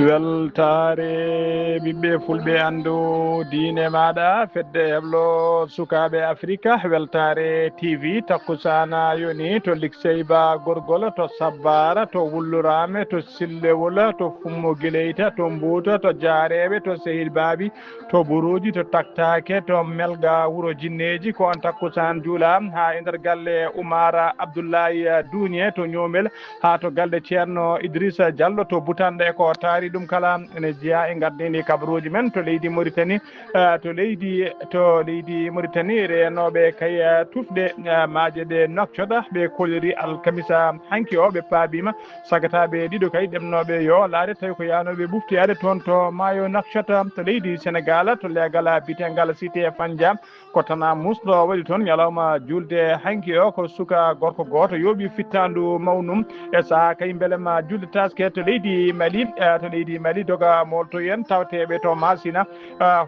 weltare ɓiɓɓe fulɓe andu diine maɗa fedde heblo sukaɓe afrique weltare tv takkusana yoni to likseyba gorgol to sabbara to wullurame to sillewol to fummo guileyta to mbuuta to jaareɓe to sehil baabi to buruji to taktake to melga wuuro jinneji ko on takkusan juula ha e nder galle oumara abdoullahi dounie to ñoomel ha to galle ceerno idrissa diallo to butande ko taari ɗum kala ene jeeya e gardini kabaruji men to leydi mauritanie to leydi mauritanie renoɓe kay tufɗe maaje ɗe nokcoɗa ɓe kolori alkamisa hanki o ɓe paabima sagataɓe ɗiɗo kay ɗemnoɓe yo laade tawi ko yanoɓe ɓuftiyade toon to maayo nokcota to leydi sénégal to leegal bitengal cité fandia ko tana musɗo waɗi toon ñalawma julde hanki o ko suka gorko goto yooɓi fittandu mawnum e saaha kay beelema julde taske to leydi mali doga molto yen tawteɓe to masina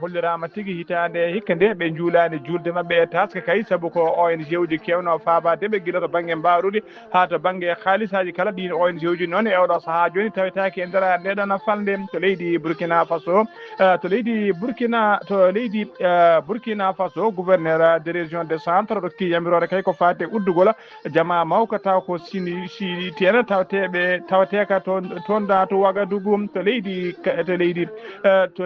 hollirama tigui hitande hikka nde ɓe juulani julde mabɓe e taske kay saabu ko ONG uji kewno fabadeɓe guila to banggue mbarude ha to banggue haalisaji kala ɗin ONG uji noon e oɗo saaha joni tawetake e nder ndeɗon falde to leydi burkina faso burkina faso gouverneur de région de centre rokki yamirore kay ko fate uddugol jama mawko taw ko sini tene tawateka toon da to Ouagadougou to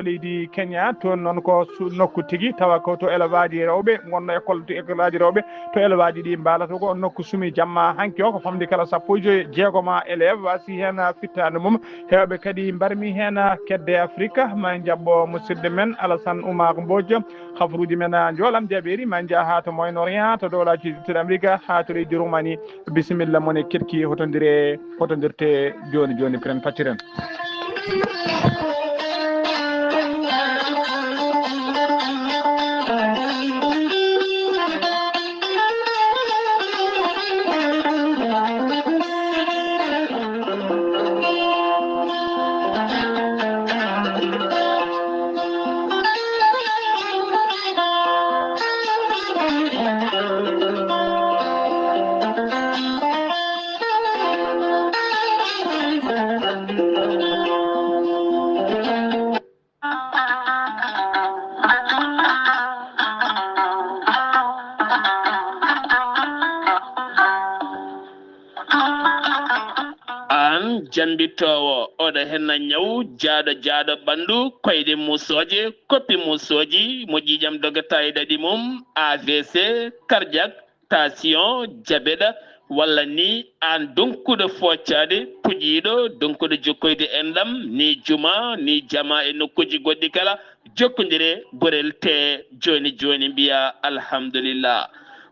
leydi Kenya toon noon ko nokku tigui tawa ko to élevage rewɓe gonno école aji rewɓe to élevage ɗi mbalata ko on nokku sumi jamma hanki o ko famdi kala sappo e jeegoma élève wasi hen fittade mum hewɓe kadi mbarmi hen kedde afrique ma jabbo musidɗo men Alassane Oumar Mbodj hafruji men joolam jaɓeri ma jaa to Moyen Orient to dowlaji to Amérique ha to leydi Roumanie bisimilla mone ketki hotodirte joni pren pacciren jambitowo oɗo henna ñaw jaaɗo ɓandu koyɗe musoje koppi musoji moƴƴijam dogata e ɗaɗi mum AVC cardiaque tension diabète walla ni an donkuɗo foccade puƴiɗo donkuɗo jokkoyde enɗam ni juma ni jama e nokkuji goɗɗi kala jokkodire gorel te joni mbiya alhamdulillah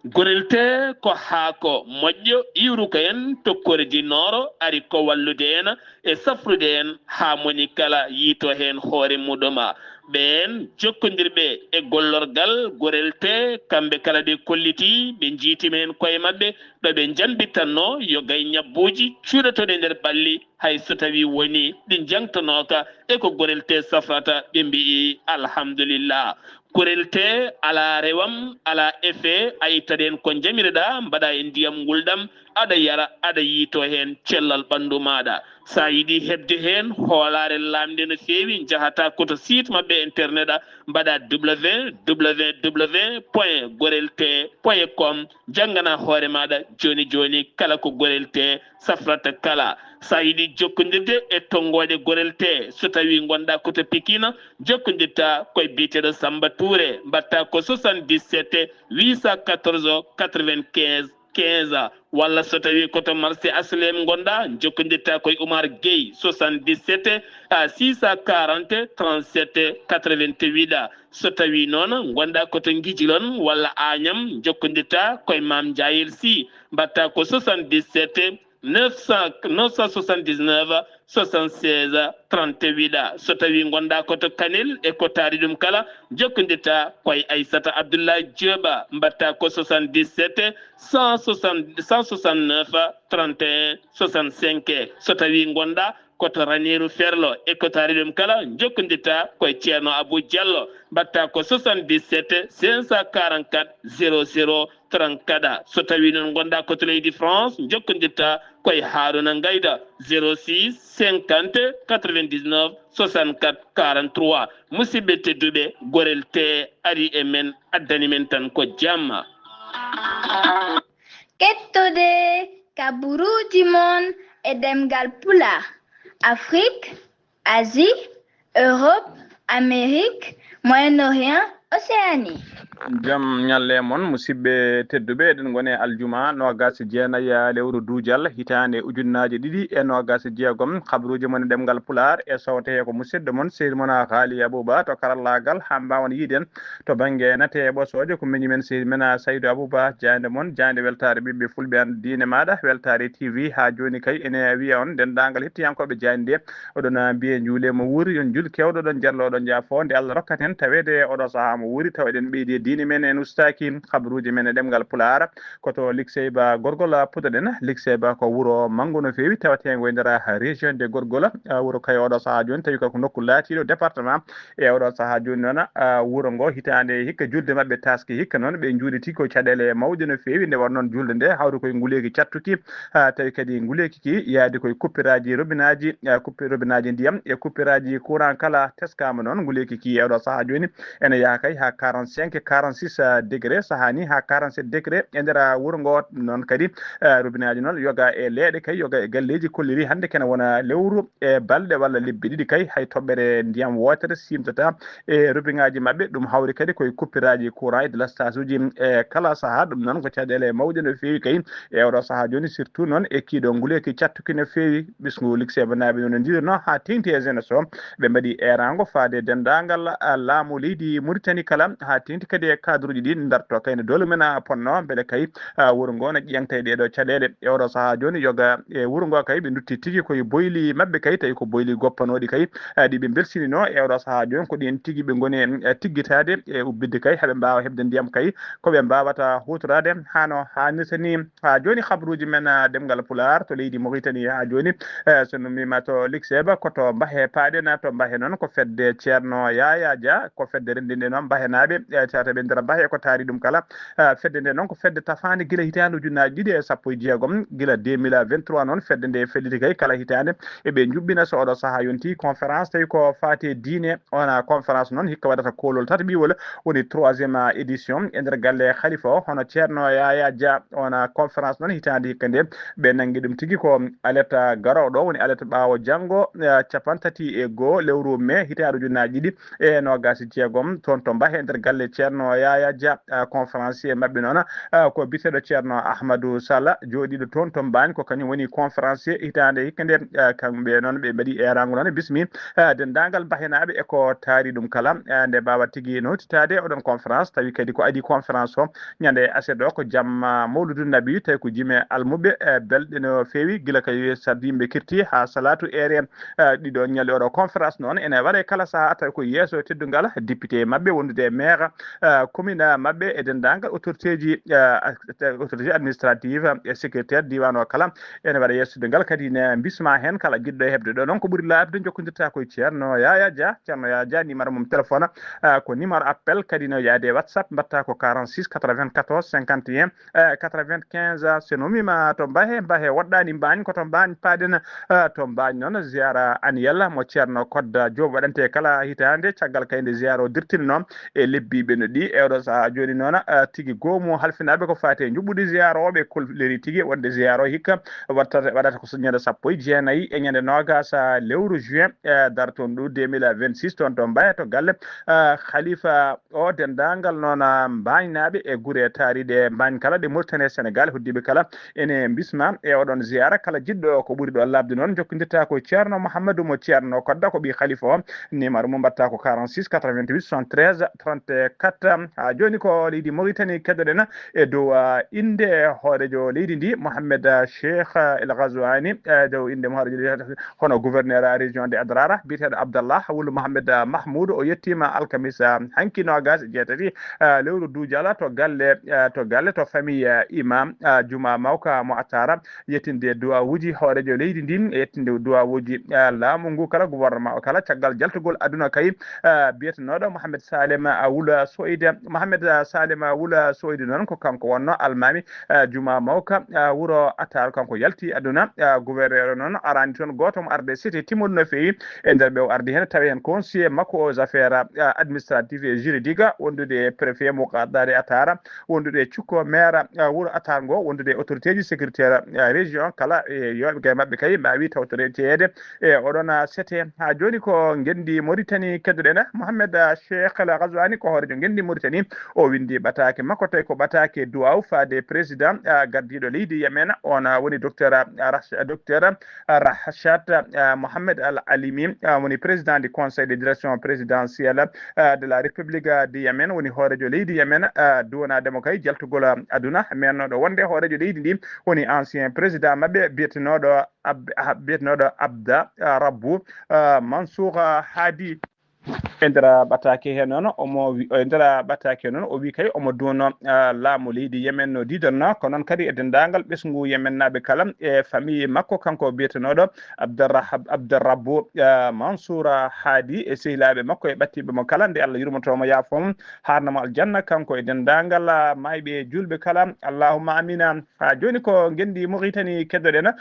gorel te ko haako moƴƴo iwruko en tokkoredi nooro ari ko wallude en e safrude en ha moni kala yiito hen hoore muɗuma ɓen jokkodirɓe e gollorgal gorel te kamɓe kala ɗe kolliti ɓe jiitima hen koye mabɓe ɗoɓe jambitanno yo gay ñabbuji cuuɗatoɗe nder ɓalli hay so tawi woni ɗi jangtanoka e ko gorel te safrata ɓe mbii alhamdulillah gorel te ala rewam ala effet a ittaɗen ko jamireɗa mbaɗa e ndiyam nguldam aɗa yara aɗa yiito hen cellal ɓandu maɗa sa yiiɗi hebde hen hoolare lamde no fewi jahata koto site mabɓe internet a mbaɗa www.gorelte.com janggana hoore maɗa joni kala ko gorel te safrata kala sa yiiɗi jokkodirde e tonggode gorel te so tawi gonɗa koto Pikine jokkodirta koye biyeteɗo Samba Touré mbatta ko 77 814 95 15 walla so tawi koto marché aslem gonɗa jokkodirta koye Oumar Gueye 77 640 37 88 so tawi noon gonɗa koto Guijilon walla Agnam jokkodirta koye Mame Diayel Sy mbatta ko 77 979 76 38 so tawi gonɗa koto Kanel e ko taari ɗum kala jokkodirta koye Aissata Abdoulaye Dioba mbatta ko 77 169 31 65 so tawi gonɗa koto Ranérou Ferlo e ko taari ɗum kala jokkodirta koye Ceerno Abou Diallo mbatta ko 77 544 00 34 so tawi non gonda koto leydi France jokkodirta koye Haruna Ngayda 06 50 99 64 43 musidɓe tedduɓe gorel te ari e men addani men tan ko jamma kettude kaburuji mon e demgal pulaar Afrique Asie Europe Amérique Moyen-Orient Océanie jam ñalle mon musidɓe tedduɓe eɗen gone aljuma nogas jeenaya lewru duujal hitande ujunnaje ɗiɗi e nogas jeegom kabaruji mon ɗemgal pular e sowte ko musidɗo mon seydi mon haali abouba to karallagal ha mbawan yiiden to banggue nate ɓosoje ko meñi men seydi men saydou abouba jande mon jande weltare ɓiɓɓe fulɓe an diine maɗa weltare TV ha joni kay ene wiya on dendagal hettiyankoɓe jande oɗon mbiye juule mo wuuri yon jul kewɗo ɗon jalloɗon jaafo nde Allah rokkat hen tawede oɗo saaha mo wuuri taw eɗen ɓeydi diine men en ustaki kabaruji men e ɗemgal pulara koto likseyba gorgol pudoɗen likseyba ko wuuro manggo no fewi tawate ngo e nder région de gorgol wuuro kay oɗo saaha joni tawi ko nokku laatiɗo département e oɗo saaha joni noon wuuro ngo hitande hikka julde mabɓe taski hikka noon ɓe juuɗiti ko caɗele mawɗe no fewi nde war noon julde nde hawde koye nguleki cattuki tawi kadi nguleki ki yaadi koye kuppiraji robinaji robinaji ndiyam e kuppiraji courant kala teskama noon nguleki ki e oɗo saaha joni ene yaha kay ha 45 46 degré sahani ha 47 degré e nder wuuro ngo noon kadi robinaji noon yoga e leeɗe kay yoga e galleji kolliri hande kene wona lewru e balɗe walla lebbi ɗiɗi kay hay toɓɓere ndiyam wotere simtata e robinaji mabɓe ɗum hawri kadi koye kuppiraji courant e délastage uji e kala saaha ɗum noon ko caɗele mawɗe no fewi kay e oɗo saaha joni surtout noon e kiiɗo nguleki cattuki no fewi ɓisgu liksebe naɓe noon ndiɗono ha tengti e jeunesse o ɓe mbaɗi erango faade dendagal laamu leydi Mauritanie kala ha tengti kadi e cadre uji ɗi darto kayne dole men ponno beele kay wuuro ngo no ƴiyante ɗeɗo caɗele e oɗo saaha joni yoga e wuuro ngo kay ɓe dutti tigui koye boyli mabɓe kay tawi ko boyli goppanoɗi kay ɗiɓe belsinino e oɗo saaha joni ko ɗin tigui ɓe goni tiggitade e ubbidde kay haaɓe mbawa hebde ndiyam kay koɓe mbawata hutorade hano hannirta ni ha joni habaruji men ɗemgal pular to leydi Mauritanie ha joni sono mima to likseba koto mbahe paaɗen to mbahe noon ko fedde ceerno Yaya Dia ko fedde rendinde noon mbahenaɓe cataɓe nder mbahe ko taari ɗum kala fedde nde noon ko fedde tafande guila hitande ujunnaji ɗiɗi e sappo e jeegom guila 2023 noon fedde nde felliti kay kala hitande eɓe juɓɓina so oɗo saaha yonti conférence tawi ko fati diine ona conférence noon hikka waɗata kolol tata ɓiwol woni 3e édition e nder galle khalifa o hono ceerno Yaya Dia ona conférence noon hitande hikka nde ɓe nanggui ɗum tigui ko aletta garoɗo woni aletta ɓaawo janggo 31 lewru mai hitande ujunnaji ɗiɗi e nogas jeegom toon to mbahe nder galle ceerno Yaya Dia conférencier mabɓe noon ko biteɗo ceerno Ahmadou Sall joɗiɗo toon to Mbagn ko kañum woni conférencier hitande hikka nde kamɓe noon ɓe mbaɗi erango noon bismi dendagal mbahenaɓe eko taari ɗum kala nde mbawa tigui no huttitade oɗon conférence tawi kadi ko adi conférence o ñande aseɗo ko jamma mawludou nabi tawi ko jime almuɓe belɗe no fewi guila kay sadde yimɓe kirti ha salatu ere ɗiɗo ñalli oɗo conférence noon ene waɗa kala saaha tawi ko yesso teddugal député mabɓe wondude maire commune mabɓe e dendagal autorité ji autorité administrative e sécuritaire diwan o kala ene waɗa yessude ngal kadi ne bisma hen kala jiɗɗo e hebde ɗo noon ko ɓuuri laabde jokkodirta koye ceerno Yaya Dia numéro mum téléphone ko numéro appel kadi no yaade WhatsApp mbatta ko 46 94 51 95 sono mima to mbahe woɗɗani Mbagn koto Mbagn paaɗen to Mbagn noon ziara annuel mo ceerno Kodda Diop waɗante kala hitande caggal kayde ziara o dirtinno e lebbiɓe no ɗi e oɗo saaha joni noon tigui goomu halfinaɓe ko fate juɓɓude ziara oɓe kolleri tigui wonde ziara o hikka waɗata ko ñande sappo e jeenayyi e ñande nogas lewru juin dar toon ɗo 2026 toon to Mbaye to galle khalifa o dendagal noon Mbagnaɓe e guure taariɗe Mbagn kala ɗe Mauritanie Sénégal hoddiɓe kala ene bisma e oɗon ziara kala jiɗɗo ko ɓuuri ɗo labde noon jokkodirta ko ceerno Mouhamadou mo ceerno Kodda ko ɓi khalifa o numéro mum mbatta ko 46 88 73 34 ha joni ko leydi Mauritanie keddoɗen e dow inde hoorejo leydi ndi Mohamed Cheikh El Ghazouani dow inde hoorejo hono gouverneur région de Adrara biteɗo Abdallah wulu Mohamed Mahmoud o yettima alkamisa hanki nogas jeetati lewru duujala to galle to famille imam Juma Mawka mo attara yettinde duwawuji hoorejo leydi ndin e yettinde duwawuji laamu ngu kala gouvernement o kala caggal jaltugol aduna kay biyetenoɗo Mohamed Salih Salema Wula Soide Mohamed Salema Wula Soide non ko kanko wonno almami juma mawka wuro atar kanko yalti aduna gouverneur non arani ton goto mo arde cité timol no feyi e nder be ardi hen tawi hen conseiller makko aux affaires administratives et juridiques wondude préfet mo qadare atara wondude cukko maire wuro atar go wondude autorité ji sécuritaire région kala yobe gay mabbe kay mbawi tawtore teede e odona sete ha joni ko gendi Mauritanie keddoɗena Mohamed Cheikh Al Ghazouani ko horejo gendi Mauritanie o windi batake makko tay ko batake duwaw faade président gardiɗo leydi Yemen on woni docteur Rachat Mohamed Al Alimi woni président du conseil de direction présidentielle de la République du Yemen woni horejo leydi Yemen duwana demo kay jaltugol aduna mennoɗo wonde horejo leydi ndi woni ancien président mabɓe bietenoɗo Abda Rabbu Mansour Hadi endera batake hen non omo endera batake non o wi kay omo dono laamu leydi Yemen no didonna ko non kadi e dendangal besngu Yemen nabe kalam e famille makko kanko bietenodo Abdurrabbu Mansour Hadi e sehilabe makko e battibe mo kala nde Allah yurmoto mo yafom harnamo aljanna kanko e dendangal maybe julbe kala Allahumma amina ha joni ko gendi Mauritanie keddoden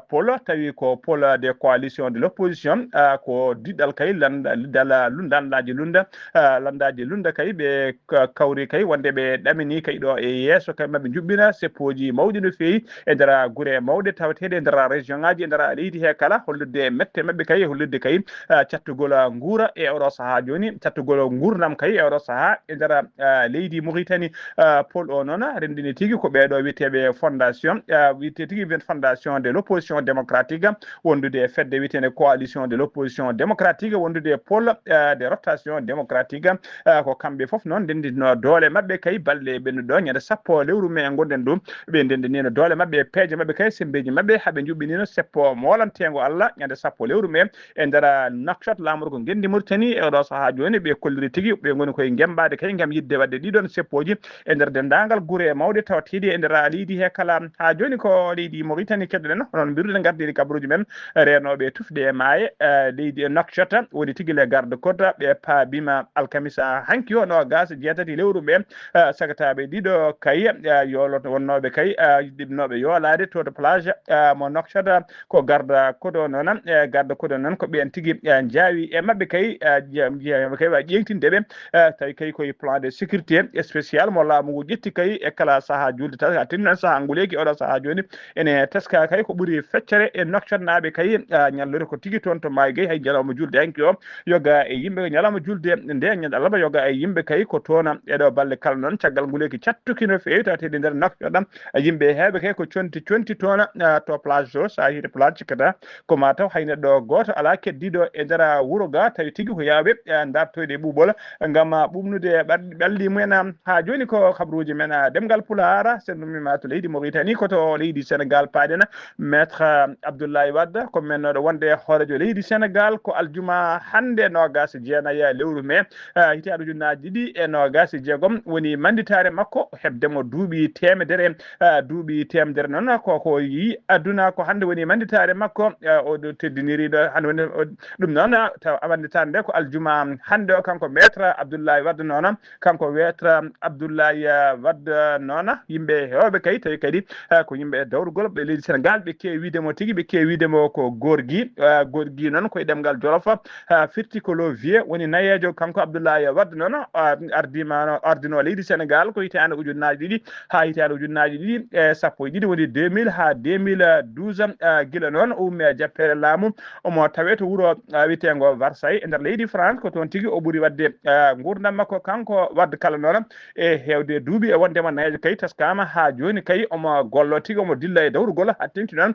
polo tawi ko polo de coalition de l'opposition ko didal kay landal lundaji lunda kay be kawri kay wonde be damini kay do e yeso kay mabbe jubbina seppoji mawdi no feyi e dara gure mawde tawtede dara region ngaji dara leydi he kala hollude mette mabbe kay hollude kay ciattugol nguura e oro saha joni ciattugol ngurnam kay e oro saha e dara leydi Mauritanie pol o non rendini tigi ko be do witebe fondation wite tigi ben fondation de l'opposition démocratique wondude fedde witene coalition de l'opposition démocratique wondude pol de rotation démocratique ko kambe fof non dendino dole mabbe kay balle ben do nyade sappo lewru me gonden dum be dendino dole mabbe peje mabbe kay sembeji mabbe habe jubbinino seppo molantengo Allah nyade sappo lewru me e ndara nakchat lamur ko gendi Mauritanie e do saha joni be kolliri tigi be ngoni koy gembade kay ngam yidde wadde didon seppoji e nder dendangal gure mawde tawtidi e nder leydi he kala ha joni ko leydi Mauritanie kedden non birde gardi kabruji men renobe tufde e maaye leydi nakchat woni tigi le garde kota be paabima alkamisa hanki no gas jetati lewru be sagatabe dido kay yoloto wonnobe kay dibnobe yolade to plage mo nokshada ko garda kodo non ko be tigi jaawi e mabbe kay kay wa jengtinde be tay kay koy plan de sécurité spécial mo laamu jetti kay e kala saha julde ta atinna saha nguleki odo saha joni ene taska kay ko buri feccere e nokshadnaabe kay nyallore ko tigi ton to maygay hay jalawmo julde hanki o yoga e yimbe nyalama julde nde nyanda Allah yoga e yimbe kay ko tona e do balle kala non tagal nguleki cattuki no feewi tawtede nder nakkodam yimbe hebe kay ko conti tona to plage so sa hire plage kada ko ma taw hayne do goto ala keddido e dara wuro ga tawi tigi ko yaabe dartoyde bubol ngam bumnude balli mumen ha joni ko khabruji men demgal pulara sendumi ma to leydi Mauritanie ko to leydi Sénégal paadena maître Abdoulaye Wade ko men do wonde horejo leydi Sénégal ko aljuma hande no gas jeenaya lewru me hitaadu junnaji ɗiɗi e nogas jeegom woni manditare makko hebdemo duuɓi temedere noon ko yi aduna ko hande woni manditare makko o do teddiniriɗo hande woni ɗum noon taw manditare nde ko aljuma hande o kanko maître Abdoulaye Wade noon kanko maître Abdoulaye Wade noon yimɓe hewɓe kay tawi kadi ko yimɓe dawrugol ɓe leydi Sénégal ɓe kewi widemo tigui ɓe kewi widemo ko gorgui noon koye ɗemgal Jolof firti ko lo vie woni nayejo kanko Abdoulaye Wade noon ardino leydi Sénégal ko hitande ujunnaji ɗiɗi ha hitande ujunnaji ɗiɗi e sappo e ɗiɗi woni 2000 ha 2012 gila noon o ummi e jappere laamu omo tawe to wuuro witengo Versailles e nder leydi France ko toon tigui o ɓuuri wadde gurdam makko kanko Wade kala noon e hewde duuɓi e wondema nayejo kay taskama ha joni kay omo gollo tigui omo dilla e dawrugol ha tengti noon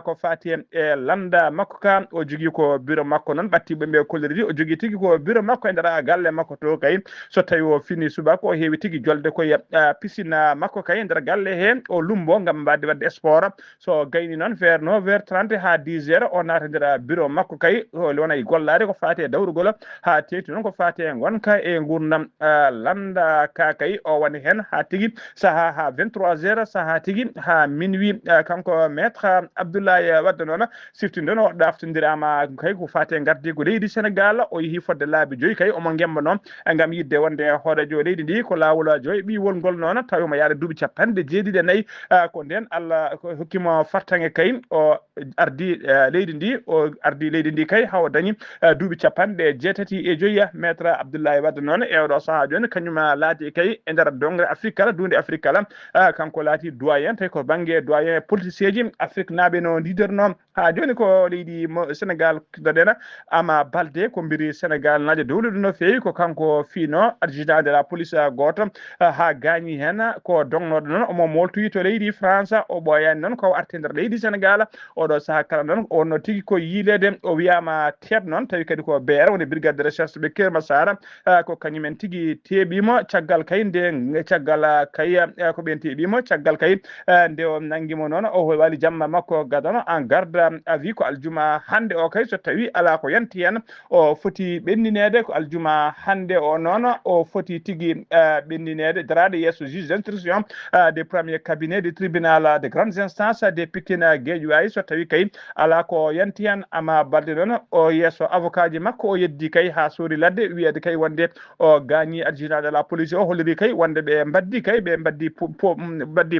ko fati e landa makko ka o jogui ko bureau makko noon ɓattiɓe ɓe kolliri o jogui tigui ko bureau makko e nder galle makko to kay so tawi o fini subaka o heewi tigui jolde koye piscine makko kay e nder galle he o lumbo ngam mbadde wadde sport so gayni noon vers 9h30 ha 10h o naata nder bureau makko kay wona e gollade ko fati e dawrugol ha tengti noon ko fati e gonka e gurdam landa ka kay o woni hen ha tigui saha ha 23h saha tigui ha minuit kanko maître Abdoulaye Wade noon siftinde no ɗaftodirama kay ko fati e gardigo leydi Sénégal o yeehi yeehi fodde laabi joyi kay omo ngemba noon ngam yidde wonde hoorejo leydi ndi ko laawol joyi ɓiwol ngol noon tawi omo yaade duuɓi jeeɗiɗi ko nden Allah ko hokkimo fartange kay o ardi leydi ndi o ardi leydi ndi kay haw dañi duuɓi jeetati maître Abdoulaye Wade noon e oɗo saaha joni kañum laati kay e nder dongre Afrique kala dunde Afrique kala kanko laati doyen tawi ko banggue doyen politicien ji Afrique naaɓe no leaderno ha joni ko leydi Sénégal daɗena Ama Baldé ko mbiri Sénégal najo dowlude no feewi ko kanko fiino adjudant de la police goto ha gaañi hen ko dongnoɗo noon omo moltoyi to leydi France o ɓoyani noon ko arti nder leydi Sénégal oɗo saaha kala noon wonno tigui ko yiilede o wiyama teeb noon tawi kadi ko BR woni brigade de recherche ɓe Keur Massara ko kañumen tigui teeɓimo caggal kay nde caggal kay ko ɓen teeɓimo caggal kay nde o nanguimo noon o wali jamma makko gadano en garde à vue ko aljuma hande o kay so tawi ala ko yanti hen o foti ɓenninede ko aljuma hande o noon o foti tigui ɓenninede darade yesso juge d'instruction des premiers cabinets du tribunal de grandes instances de Pikine Guédiawaye so tawi kay ala ko yanti hen Ama Baldé noon o yesso avocat ji makko o yeddi kay ha suuri ladde wiyede kay wonde o gagni adjudant de la police o holliri kay wonde ɓe mbaddi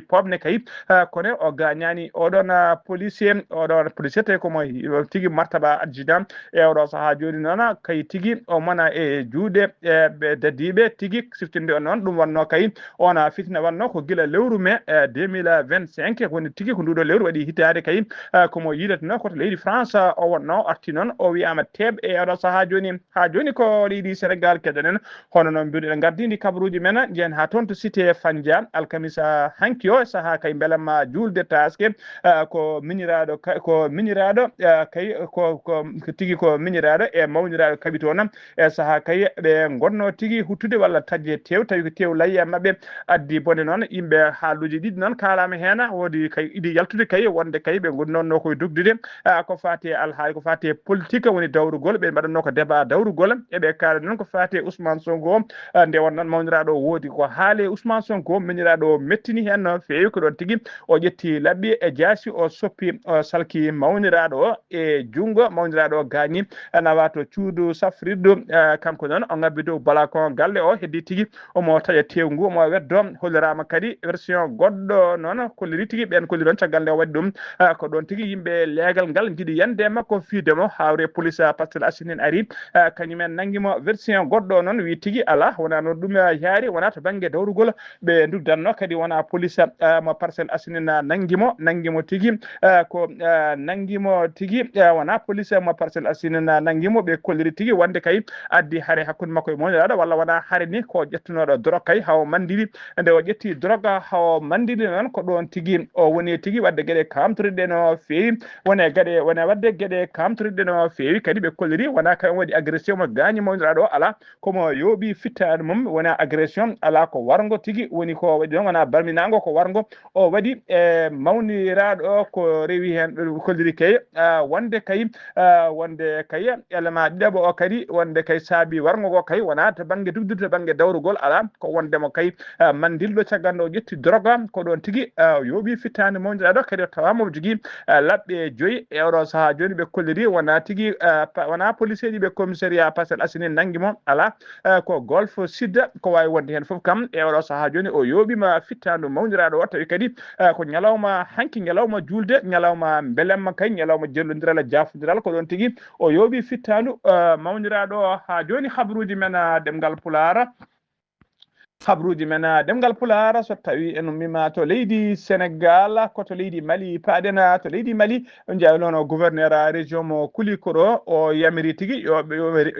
pobne kay kono o gagnani oɗon policier tawi komo tigui martaba adjudant e oɗo saaha joni noon kay tigui o mona e juuɗe ɓe daddiɓe tigui siftinde on noon ɗum wonno kay ona fitina wanno ko guila lewru mai 2025 woni tigui ko nduɗo lewru waɗi hitade kay komo yilata noon koto leydi France o wonno arti noon o wiyama teeb e oɗo saaha joni ha joni ko leydi Sénégal keɗonen hono noon mbiruɗen gardidi kabaruji men jeen ha toon to cité Fandia alkamisa hanki o saaha kay beelamma julde taske ko miñiraɗo kay ko tigui ko miñiraɗo e mawniraɗo kaɓi toon e saaha kay ɓe gonno tigui huttude walla tajje tew tawi ko tew layya mabɓe addi bone noon yimɓe haaluji ɗiɗi noon kalama hen woodi kay iɗi yaltude kay wonde kay ɓe gonnono koye dugdude ko fati alhaali ko fati politique woni dawrugol ɓe mbaɗanno ko débat dawrugol eɓe kaala noon ko fati Ousmane Sonko nde wonnoon mawniraɗo woodi ko haale Ousmane Sonko miñiraɗo mettini hen no feewi ko ɗon tigui o ƴetti labɓi e jaasi o soppi o salki mawniraɗo o e jungo mawniraɗo o gaañi nawa to cuudu safrirdu kanko noon o ngabbi dow balakon galle o heddi tigui omo taƴa tew ngu omo weddo hollirama kadi version goɗɗo noon kolliri tigui ɓen kolli ɗon caggal nde o waɗi ɗum ko ɗon tigui yimɓe leegal ngal jiiɗi yande makko fiidemo hawre police Parcelles Assainies ari kañumen nanguimo version goɗɗo noon wi tigui ala wona noon ɗum yaari wona to banggue dawrugol ɓe dugdanno kadi wona police mo Parcelles Assainies nanguimo tigui ko nanguimo tigui wona police mo Parcelles Assainies nanguimo ɓe kolliri tigui wonde kay addi haare hakkude makko e moƴƴiraɗo walla wona haare ni ko ƴettunoɗo drogue kay hawo mandiri nde o ƴetti drogue hawo mandiri noon ko ɗon tigui o woni tigui wadde gueɗe kamtoriɗe no feewi wone wadde gueɗe kamtoriɗe no feewi kadi ɓe kolliri wona kay on waɗi agression mo gaañi moƴƴiraɗo ala komo yooɓi fittade mum wona agression ala ko wargo tigui woni ko waɗi noon wona balminago ko wargo o waɗi e mawniraɗo ko rewi hen ɓe kolliri kay wonde kay élément ɗiɗaɓo o kadi wonde kay saabi wargo go kay wona to banggue dugdude to banggue dawrugol ala ko wondemo kay mandilɗo caggal nde o ƴetti drogue ko ɗon tigui yooɓi fittade mawniraɗo kadi o tawama o jogui labɓe 5 e oɗo saaha joni ɓe kolliri wona tigui wona policier ji ɓe commissariat Parcelles Assainies nanguimo ala ko Golf Sud ko wawi wonde hen foof kam e oɗo saaha joni o yooɓima fittadu mawniraɗo o tawi kadi ko ñalawma hanki ñalawma julde ñalawma beelemma kay ñalawma jellodiral e jafodiral ko ɗon tigui o yooɓi fittadu mawniraɗo o ha joni habruji men ɗemgal Pulaar so tawi en ummima to leydi Sénégal koto leydi Mali paaɗen to leydi Mali on jawnono gouverneur région mo Kulikoro o yamiri tigui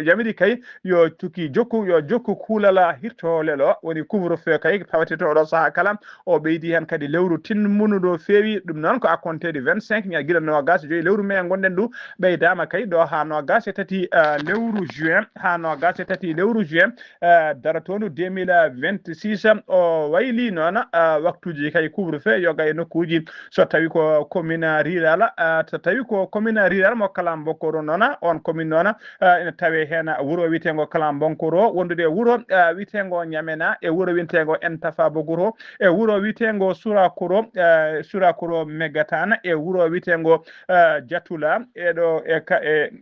yamiri kay yo jokku kuulala hirtolelo woni couvre-feu kay tawate to ɗo saaha kala o ɓeydi hen kadi lewru tinmunuɗo feewi ɗum noon ko à compter de 25 ña guila nogas joyi lewru mai gonɗen ɗu ɓeydama kay ɗo ha nogas e tati lewru juin dara tonu 2020 26 o wayli noon waktuji kay couvre-feu yoga e nokkuji so tawi ko commune rural so tawi ko commune rural mo Kalambonkoro noon on commune noon ene tawe hen wuuro witengo Kalambonkoro wondude wuuro witengo Ñamena e wuuro witengo Entafa Bogoro e wuuro witengo Surakoro Megatana e wuuro witengo Jatula eɗo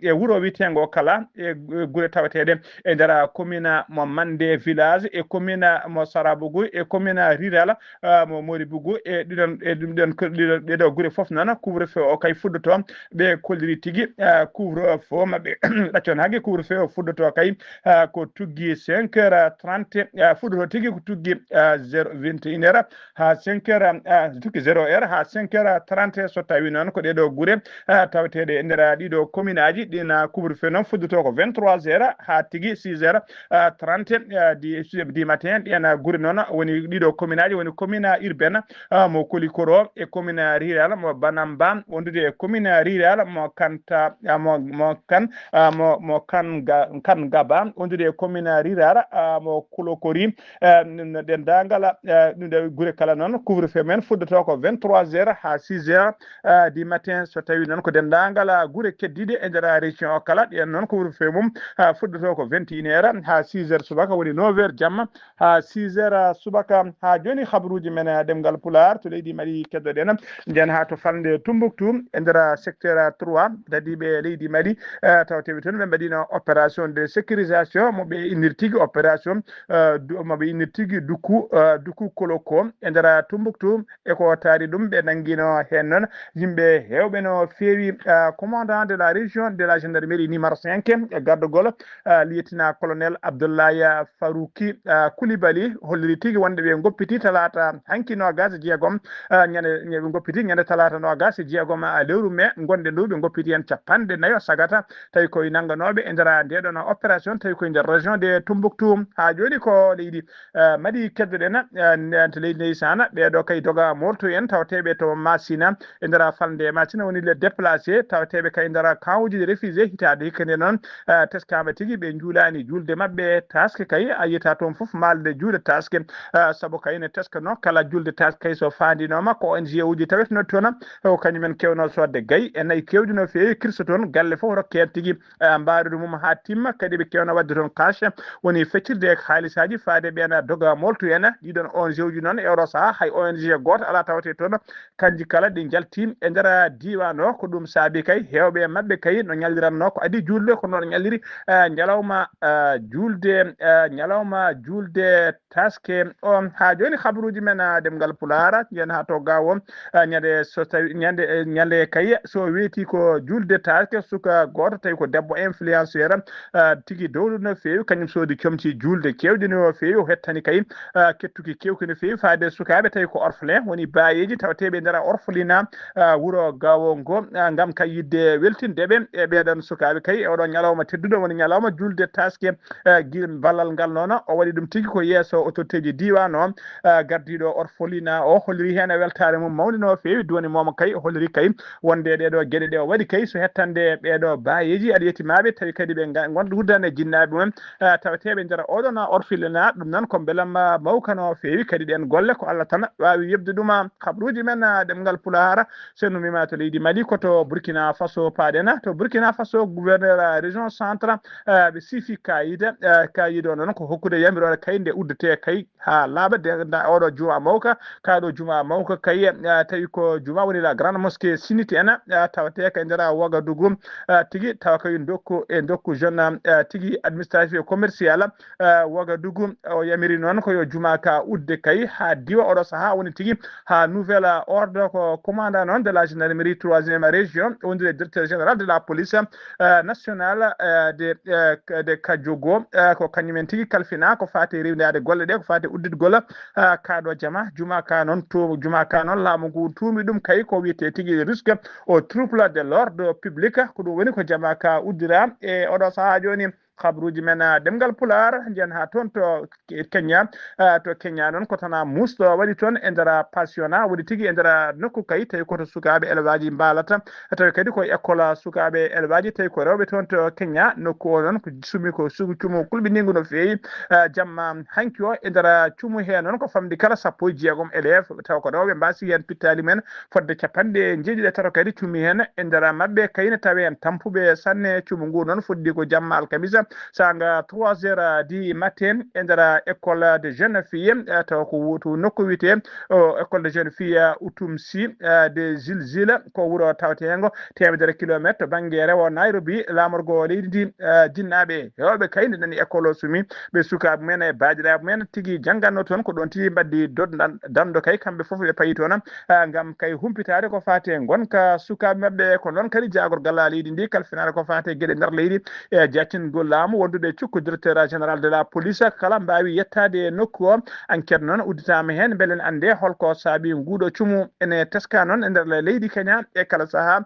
e wuuro witengo kala e gure tawetede e nder commune mo Mande village e commune mo Sarabougou e commune rural mo Moribougou e ɗiɗo gure foof noon couvre-feu o kay fuddoto ɓe kolliri tigui couvre-feu mabɓe ɗaccon haqqi couvre-feu o fuddoto kay ko tuggi 5h30 fuddoto tigui ko tuggi 21h ha 5h tuggi 0h ha 5h30 so tawi noon ko ɗeɗo gure tawetede e nder ɗiɗo commune aji ɗina couvre-feu noon fuddoto ko 23h ha tigui 6h30 du matin ɗen gure noon woni ɗiɗo commune aji woni commune urbaine mo Kolikoro e commune rural mo Banamba wondude e commune rural mo Kanta mo kan Gaba wondude e commune rural mo Kulokori dendagal ɗum gure kala noon couvre-feu men fuddoto ko 23h ha 6h du matin so tawi noon ko dendagal gure keddiɗe e nder région o kala ɗen noon couvre-feu mum fuddoto ko 21h ha 6h subaka woni 9h jamma ha 6h subaka ha joni habaruji men demgal Pular to leydi Mali keddoɗen nden ha to falde Tombouctou e nder secteur 3 dadiɓe leydi Mali tawteɓe toon ɓe mbaɗino opération de sécurisation moɓe innir tigui opération moɓe innir tigui Duku Koloko e nder Tombouctou e ko taari ɗum ɓe nanguino hen noon yimɓe hewɓe no feewi commandant de la région de la gendarmerie numéro 5 e gardugol lieutenant colonel Abdoulaye Farouki Koulibaly holliri tigui wonde ɓe goppiti talata hanki nogas jeegom ñande ɓe goppiti ñande talata nogas jeegom lewru mai gonde ndu ɓe goppiti hen 49 sagata tawi koye nangganoɓe e nder ndeɗon opération tawi koye nder région de Tombouctou ha joni ko leydi Mali keddoɗen to leydi ndeysana ɓeɗo kay doga morto en tawateɓe to Massina e nder falde Massina woni le déplacé tawateɓe kay nder kawuji de réfugié hitade hikkande noon teskama tigui ɓe juulani julde mabɓe taske kay a yiyata toon foof malde juuɗe taske saabu kay ne teskano kala julde taske kay so fandinoma ko ONG uji tawetno toon o kañumen kewno sodde gayi e nayyi kewɗi no fewi kirsa toon galle foof rokke tigui mbarude mum ha timma kadi ɓe kewno wadde toon cash woni feccirde halisaji faade ɓen doga moltu en ɗiɗon ONG uji noon e oɗo saaha hay ONG goto ala tawate toon kanji kala ɗi jalti e nder diwan o ko ɗum saabi kay hewɓe mabɓe kay no ñalliranno ko adi julde ko noon ñalliri ñalawma julde taske on ha joni habaruji men demgal Pulara yen ha to gawo ñande so tawi ñande kay so weeti ko julde taske suka goto tawi ko debbo influenceur tigui dowɗo no fewi kañum soodi comci julde kewɗe no fewi o hettani kay kettuki kewki no fewi faade sukaɓe tawi ko orphelin woni bayeji tawateɓe nder orphelinat wuuro gawo ngo gam kay yidde weltindeɓe e ɓeɗon sukaɓe kay oɗo ñalawma tedduɗo woni ñalawma julde taske ballal ngal noon o waɗi ɗum tigui ko yesso autorité ji diwan o gardiɗo orphelinat o holliri hen weltare mum mawde no fewi duwani momo kay holliri kay wonde ɗeɗo gueɗe ɗe o waɗi kay so hettande ɓeɗo bayeji aɗa yettimaɓe tawi kadi ɓe gonda huddande jinnaɓe mum tawateɓe nder oɗon orphelinat ɗum noon ko beelam mawkano fewi kadi ɗen golle ko Allah tan wawi yebde ɗum habaruji men ɗemgal Pulahara sennumima to leydi Mali koto Burkina Faso paɗen to Burkina Faso gouverneur région centre ɓe siifi kayide o noon ko hokkude yamirore kay nde uddete kay ha laaɓa nda oɗo juma mawka kaɗo juma mawka kay tawi ko juma woni la grande mosquée siniti en tawate kay nder Ouagadougou tigui tawa kay dokku jeune tigui administratif et commercial Ouagadougou o yamiri noon ko yo juma ka udde kay ha diwa oɗo saaha woni tigui ha nouvel ordre ko commandant noon de la gendarmerie 3e région wondude directeur général de la police nationale de Kadiogo ko kañumen tigui kalfina ko fati rewdade golle ɗe ko fati udditgol kaɗo juma ka noon laamu ngu tuumi ɗum kay ko wiyete tigui risque au trouble de l'ordre public ko ɗum woni ko jama ka uddira e oɗo saaha joni habruji men demgal pular jen ha ton to Kenya non ko tana musto wadi ton e ndara passiona wadi tigi e ndara nokku kay tawi ko to sukabe elwaji balata tawi kadi ko école sukabe elwaji tawi ko rewbe ton to Kenya nokku non ko sumi ko sugu cumu kulbi ningu no feyi jamma hanki o e ndara cumu he non ko famdi kala sappo jeegom élève taw ko rewbe mbasi hen pittali men fodde capande jeeji de tato kadi cumi hen e ndara mabbe kayne tawi en tampube sanne cumu ngu non foddi ko jamma alkamisa sanga 3h du matin e ndara école de jeune fille taw ko wutu nokku wite école de jeune fille Utumsi de Zilzila ko wuro tawtengo temedere kilomètre bangue rewo Nairobi lamorgo leydi jinnabe hewbe kayne nani école sumi be sukabe men e baajiraabe men tigi janganno ton ko don tigi baddi dando kay kambe fofu be payi ton ngam kay humpitade ko faate gonka sukabe mabbe ko non kadi jagor galla leydi ndi kalfinare ko faate gede nder leydi e jaccingol laamu wondude cukku directeur général de la police kala mbawi yettade nokku o enquête non udditama hen belen ande holko saabi nguudo cumu ene teska non e nder leydi Kenya e kala saha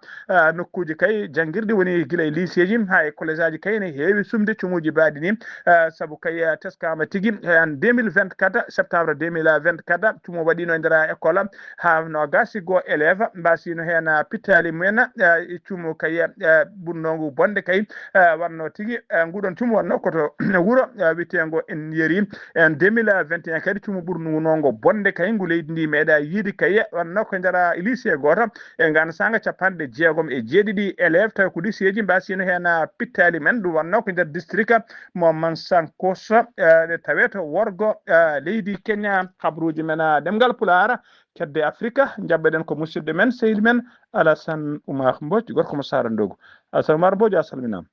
nokkuji kay jangirde woni gila lycée ha e collège aji kay ne heewi sumde cumuji baadi ni sabu kay teskama tigi en 2024 septembre 2024 cumu wadino e nder école ha no gasi go élève mbasino hen pittali men cumu kay burnongu bonde kay wanno tigi ngudon cumu wonno koto wuro witengo en yeri en 2021 kadi cumu burnu nongo bonde kay ngu leydi ndi meeda yidi kay wanno ko ndara lycée goto e ngana sanga capande jeegom e jeedidi élève taw ko lycée ji mbasino hen pittali men du wanno ko nder district mo Mansankosa taweto worgo leydi Kenya habruji men demgal pulara kedde Afrika jabbeden ko musidde men seydi men Alassane Oumar Mbodj gorko mo Sara Ndogo Alassane Oumar Mbodj salminama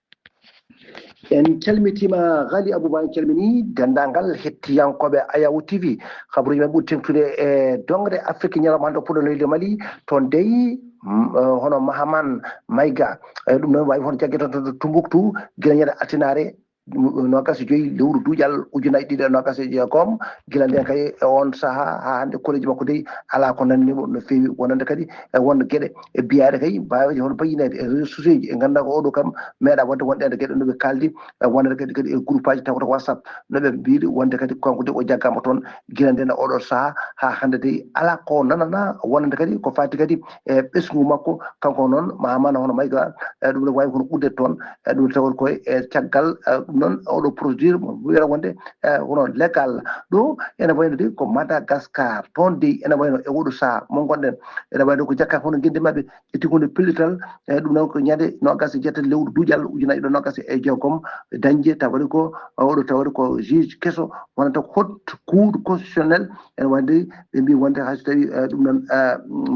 en calmitima Ghali Abouba en calmini dendagal hettiyankoɓe Ayawu TV habruji men ɓuri tengtude e dongre Afrique ñalawma hande puɗo leydi Mali toon dey hono Mahaman Mayga ɗum noon wawi hono jaggue toon Tombouctou guila ñande altinare nogas joyi lewru duuƴal ujunaje ɗiɗi e nogas e jeegom gila nden kay on saaha ha hande colléji makko dey ala ko nannimo no feewi wonande kadi wonno gueɗe e biyade kay mbawi hono bayinede e réseaux sociaux ji e ganduɗa ko oɗo kam meeɗa wonde wonɗede gueɗe noɓe kaldi wonande kadi e groupe aji taw ko WhatsApp noɓe mbiɗi wonde kadi kanko de o jaggama toon gila nden oɗo saaha ha hande dey ala ko nanana wonande kadi ko fati kadi e ɓesgu makko kanko noon Mahamana hono Mayga ɗum ne wawi kono ɓudde toon ɗum tawon koye e caggal non oɗo procédure mo wiyata wonde hono légal ɗo ene wayno de ko Madagascar toon de ene wayno e oɗo saaha mo gonɗen ene wayno ko jakka hono guinde mabɓe e tigunde pellital ɗum noon ko ñande nogas e jeetati lewru duuƴal ujunaje ɗo nogas e jeegom dañde tawari ko oɗo tawari ko juge kesso wonata haute cour constitutionnel ene wayde ɓe mbi wonde hayso tawi ɗum noon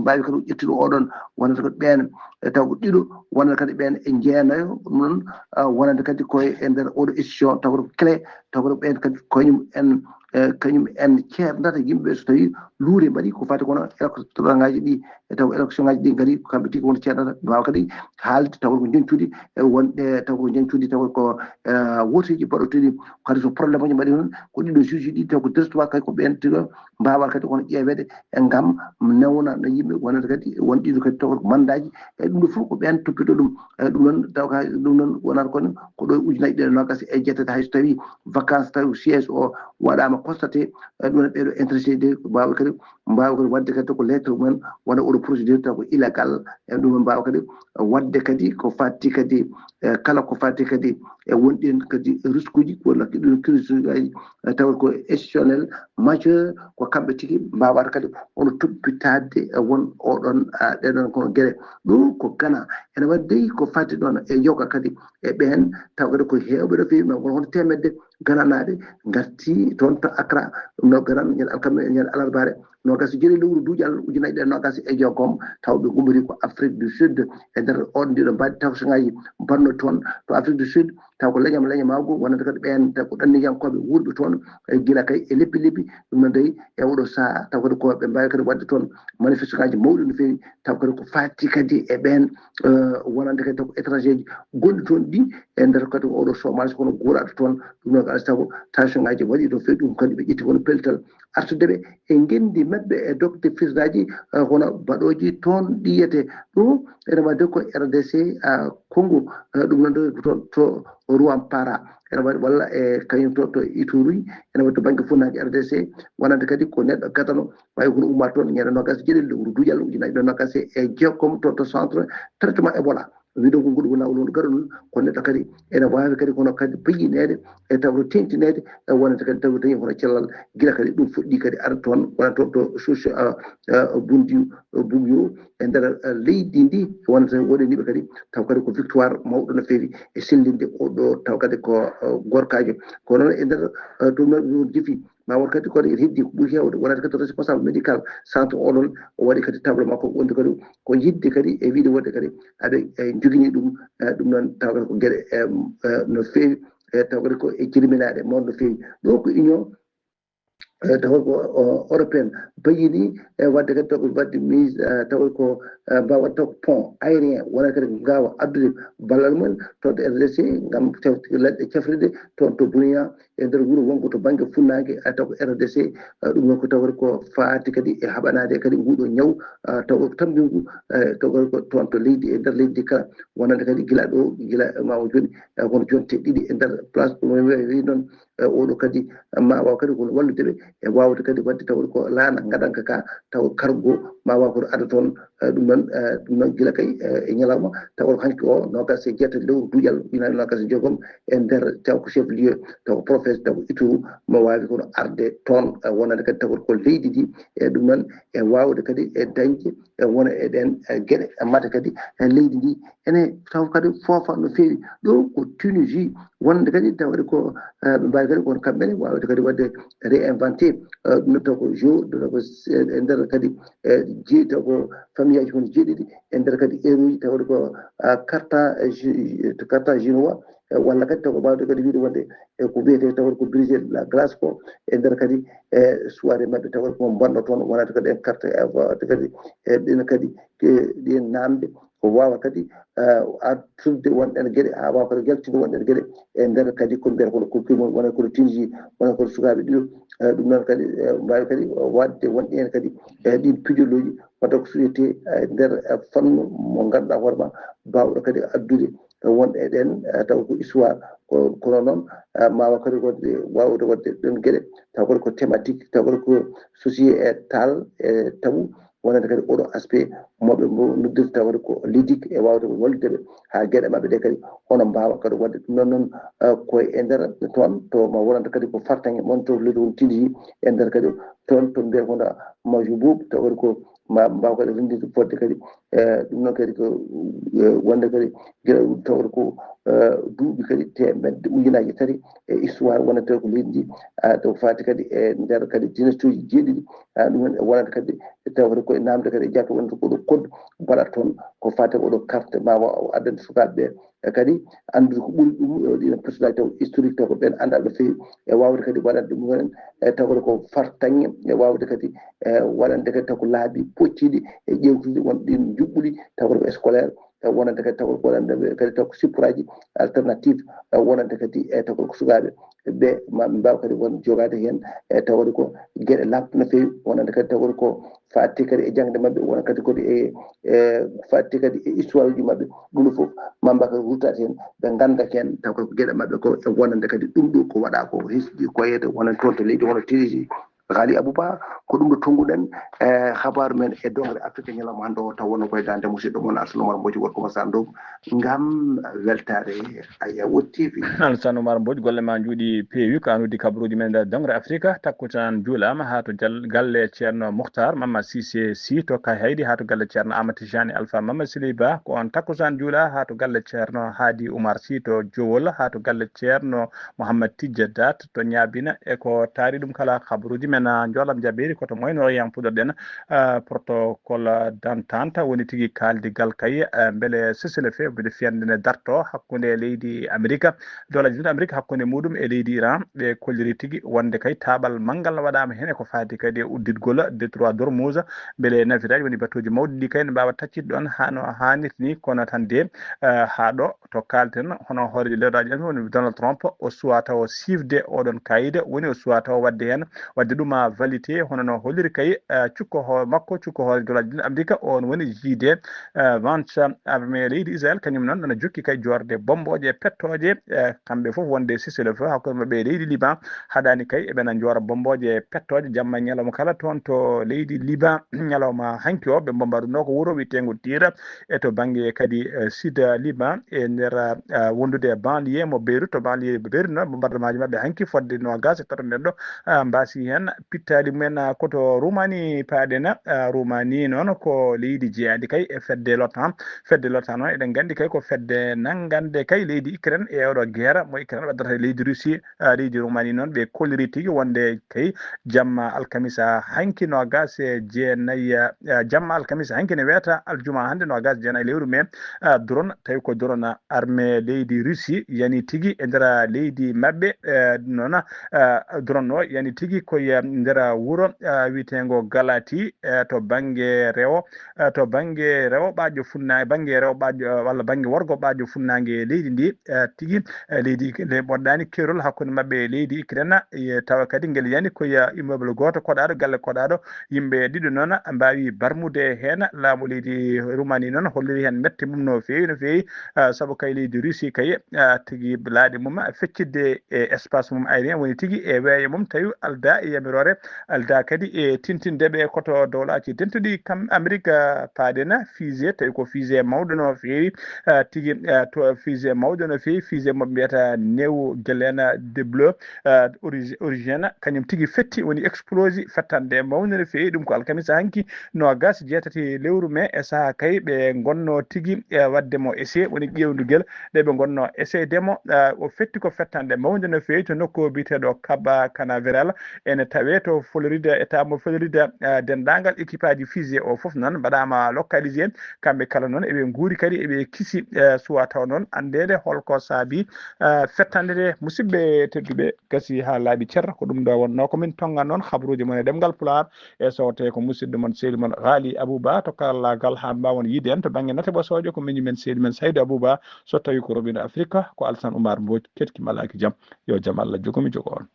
mbawi kadi ƴettude oɗon wonata ko ɓen taw ko ɗiɗo wonata kadi ɓen e jeenayo ɗum noon wonande kadi koye e nder oɗo émission taw ko clé taw ko ɓen kadi kañum en ceerdata yimɓe so tawi luure mbaɗi ko fati kono électoral ngaji ɗi taw élection ngaji ɗi kadi kamɓe tigi won ceerdata mbawa kadi haalde taw ko jencude wonɗe taw ko jencude taw ko woteji baɗoteɗi kadi so probléme oji mbaɗi noon ko ɗiɗo juge ɗi taw ko directoire kadi ko ɓen tiga mbawa kadi kono ƴeewede e ngam newna no yimɓe wonata kadi won ɗiɗo kadi taw ko mandaji e ɗum ɗo fof ko ɓen toppiɗo ɗum ɗum noon taw ka ɗum noon wonata kono ko ɗo ujunaje ɗiɗi nogas e jeetati hayso tawi vacance tawi siège o waɗama constaté ɗum noon ɓeɗo intéressé de mbawa kadi wadde kadi ko lettre mumen wona oɗo procédure taw ko illégal e ɗum mbawa kadi wadde kadi ko fatti kadi kala ko fatti kadi e wonɗen kadi risque uji walla ɗum crise aji taw ko exceptionnel majeur ko kamɓe tigi mbawata kadi ono toppitade won oɗon ɗeɗon kono gueɗe ɗum ko Ghana ene wadde ko fatti ɗon e yoga kadi e ɓen taw kadi ko hewɓe ɗo fewi ma won hono temedde gananaɓe garti toon to Accra no garan ñande alkamisa ñande alarbare nogas jeeɗi lewru duuƴal ujunaje ɗiɗi nogas e jeegom taw ɓe gummori ko Afrique du Sud e nder on ndiɗo mbaɗi tawsoŋaji banno toon to Afrique du Sud taw ko leñam mawgo wonata kadi ɓen taw ko ɗanniyankoɓe wurɓe toon e guila kay e leppi ɗum noon dey e oɗo saaha taw kadi ko ɓe mbawi kadi wadde toon manifestation ngaji mawɗi no fewi taw kadi ko fatti kadi e ɓen wonande kadi taw ko étranger ji gonɗi toon ɗi e nder kadi oɗo chômage kono guuraɗo toon ɗum noon alay sago tension ngaji waɗi ɗo fewi ɗum kadi ɓe ƴetti kono pellital artudeɓe e gendi maɓɓe e dogde fisdaji hono baɗoji toon ɗiyete ɗo ene wadde ko RDC Congo ɗum noon to Ruwan Para ene waɗi walla e kañum to Ituri ene waɗi to banggue funnaji RDC wonande kadi ko neɗɗo gadano wawi kono umma toon ñande nogas jeeɗiɗi lewru Duƴal ujunaji ɗo nogas e jeegom to centre traitement Ebola wiɗo ko nguɗo lawol won gaɗo ɗum ko neɗɗo kadi ene wawi kadi kono kadi bayinede e tawto tentinede wonande kadi tawi dañi hono cellal guila kadi ɗum fuɗɗi kadi ara toon wona toon to source Bumbio e nder leydi ndi wonata woɗaniɓe kadi taw kadi ko victoire mawɗo no feewi e sellinde oɗo taw kadi ko gorkajo kono noon e nder ɗum noon jeefi ma won kadi kono heddi ko ɓuuri hewde wonata kadi responsable médical centre oɗon o waɗi kadi table makko wonde kadi ko yidde kadi e wiide wonde kadi aɓe jogini ɗum noon taw kadi ko gueɗe no feewi taw kadi ko e jirminaɗe mawɗo no feewi ɗo ko union taw ko européenne bayini wadde kadi taw ko wadde mise taw ko mbawa taw ko pont aérien wona kadi ko gawa addude ballal mumen toon to RDC gam leɗɗe cafride toon to Bunia e nder wuuro wonko to banggue funnangue taw ko RDC ɗum noon ko tawri ko faati kadi e haɓanade kadi nguɗo ñaw taw tambingu taw ko toon to leydi e nder leydi kala wonande kadi guila ɗo guila mawo joni hono jonte ɗiɗi e nder place wi noon oɗo kadi ma waw kadi kono walludeɓe e wawde kadi wadde tawde ko laana gadanka ka taw cargo ma waw koto ada toon ɗum noon guila kay e ñalawma taw hanki o nogas e jeetati lewru Duƴal winani nogas e jeegom e nder taw ko chef lieu taw ko professeur taw ko Ituru mo wawi kono arde toon wonande kadi taw ko leydi ndi e ɗum noon e wawde kadi e dañde wona e ɗen gueɗe mata kadi leydi ndi ene taw kadi foofa no feewi ɗo ko Tunisie wonde kadi tawde ko ɓe mbawi kadi kono kamɓene wawde kadi wadde réinventé ɗum taw ko ko e nder kadi taw ko famille aji kono jeeɗiɗi e nder kadi héroji tawde ko carte chinois walla kadi taw ko mbawde kadi wiide wonde ko wiyete tawde ko brisé la glace ko e nder kadi soirée mabɓe tawde ko bonɗo toon wonata kadi en carte kadi ɗin kadi ɗin namde ko wawa kadi artude wonɗen gueɗe ha wawa kadi yaltinde wonɗen gueɗe e nder kadi ko mbiyata kono kokkimu wona kono Tunisie wona kono sukaɓe ɗiɗo ɗum noon kadi mbawi kadi wadde wonɗi hen kadi ɗin pijoloji wadde ko société e nder fannu mo ganduɗa hoorema bawɗo kadi addude wonɗe e ɗen taw ko histoire kono noon mawa kadi wawde wadde ɗen gueɗe taw kadi ko thématique taw kadi ko sociétal e tabu wonande kadi oɗo aspect moɓe noddirta tawde ko ludique e wawde walludeɓe ha gueɗe mabɓe ɗe kadi hono mbawa kadi wadde ɗum noon koye e nder toon to ma wonanta kadi ko fartague mon to leydi won Tunisie e nder kadi toon to mbiya hono Majouboub taw kadi ko ma mbawa kadi rendide fodde kadi ɗum noon kadi ko wonde kadi guila tawde ko duuɓi kadi temedde ujunaje tati e histoire wonata ko leydi ndi taw fati kadi e nder kadi dynastie uji jeeɗiɗi ɗumen wonata kadi tawde koye namde kadi e jaka wonata koɗo code mbaɗat toon ko fati oɗo carte ma waw addande sukaɓeɓe kadi andude ko ɓuuri ɗum ɗino personnage taw historique taw ko ɓen andaɓe feewi e wawde kadi waɗande ɗum mumen e tawde ko fartaŋe e wawde kadi waɗande kadi taw ko laabi pocciɗi e ƴewtude wonɗin juɓɓuɗi tawde ko scolaire wonande kadi taw ko waɗande kadi taw ko sippuraji alternative wonande kadi e taw ko sukaɓe ɓe ma mbaw kadi won jogade hen e tawde ko gueɗe labde no feewi wonande kadi tawde ko fatti kadi e jangde mabɓe wona kadi kodi fatti kadi e histoire uji mabɓe ɗum foof mamba kadi ruttade hen ɓe ganda hen taw ko gueɗe mabɓe ko e wonande kadi ɗum ɗo ko waɗa ko hisɗi koyede wonande toon to leydi hono Tunisie Ghali Abouba ko ɗum ɗo tonguɗen e habaru men e dongre Afrique ñalawma hande o taw wonno koye dande musidɗo moon Alassane Oumar Mbodji gorko mo Sandow ngam weltare Ayawood TV. Alassane Oumar Mbodji golle ma juuɗi peewi ko annude kabaruji men nder dongre Afrique takkutan juulama ha to galle ceerno Mouhtar Mama Cissé Sy to kay haydi ha to galle ceerno Amadou Tijani Alpha Mama Siley Ba ko on takkutan juula ha to galle ceerno Hadi Oumar Sy to Jowol ha to galle ceerno Mouhammad Tidja Dat to ñabina e ko taari ɗum kala kabaruji men joolam jaɓɓiri koto moyno yan puɗoɗen protocole d'entente woni tigui kaldigal kay beele sesele fewɓe fiyandene darto hakkude leydi Amérique dolaji juuɗe Amérique hakkude muɗum e leydi Iran ɓe kolliri tigui wonde kay taɓal manggal waɗama hen ko fati kadi udditgol détroit d'Ormuz beele naviraji woni battuji mawɗi ɗi kay ne mbawa taccide ɗon hano hannirta ni kono tan de ha ɗo to kalten hono horejo lewɗaji ɗen woni Donald Trump o suwa taw sifde oɗon kayide woni o suwa taw wadde hen wadde ɗum holluma valité hono no holliri kay cukko ho makko cukko ho dolaji Amerika on woni JD Vance armée leydi Israël kanyum non dana jokki kay jorde bomboje pettoje kambe fof wonde sisele fo hakko mabbe leydi Liban hadani kay be nan jora bomboje pettoje jamma nyalama kala ton to leydi Liban nyalama hanki o be bombaru no ko wuro witengo tira e to bangi kadi sud Liban e nder wondude banlieue mo Beirut to banlieue Beirut no bombardement mabbe hanki fodde no gas tarden do mbasi hen pittali men koto Roumanie paadena Roumanie non ko leydi jeadi kay e fedde lotan non eden gandi kay ko fedde nangande kay leydi Ukraine e odo guerre mo Ukraine wadata leydi Russie leydi Roumanie non be koliri tigi wonde kay jamma alkamisa hanki no gas jeenay jamma alkamisa hanki ne weta aljuma hande no gas jeenay lewru men drone tawi ko drone armée leydi Russie yani tigi e ndera leydi mabbe non drone o yani tigi ko ndera wuro witengo Galati to bange rewo baajo funna bange rewo baajo walla bange worgo baajo funnange leydi ndi tigi leydi le boddani kerol hakkunde mabbe leydi Ukraine tawa kadi ngel yani ko immeuble goto kodado galle kodado yimbe dido non mbawi barmude hen laamu leydi Roumanie non holliri hen metti mum no feewi sabu kay leydi Russie kay tigi laade mum feccide espace mum aérien woni tigi e weeye mum tawi alda e yamirore alda kadi e tintindebe koto dowlaji tentudi kam Amerique paadena fusée tawi ko fusée mawdo no feewi tigi to fusée mawdo no feewi fusée mo biyata new gelena de bleu origine kanyum tigi fetti woni explosi fettande mawdo no feewi dum ko alkamisa hanki no gas jetati lewru me e saha kay be gonno tigi wadde mo essai woni ƴewdugel de be gonno essai demo o fetti ko fettande mawdo no feewi to nokko bitedo Cabo Canaveral ene tawe to Florida état mo Florida dendangal équipage fusée o fof non badama localisé kambe kala non ebe nguri kadi ebe kisi suwa taw non andede holko saabi fettande musibbe teddube gasi ha laabi cerra ko dum do wonno ko min tonga non khabruji mon demgal pular e sawte ko musiddo mon seydi mon Ghali Abouba to kala gal ha bawon yide en to bangi nate bo sojo ko min men seydi men Saydou Abouba so tawi ko robina Afrika ko Alsan Oumar Mbodj ketki malaki jam yo jam Allah jogomi jogo on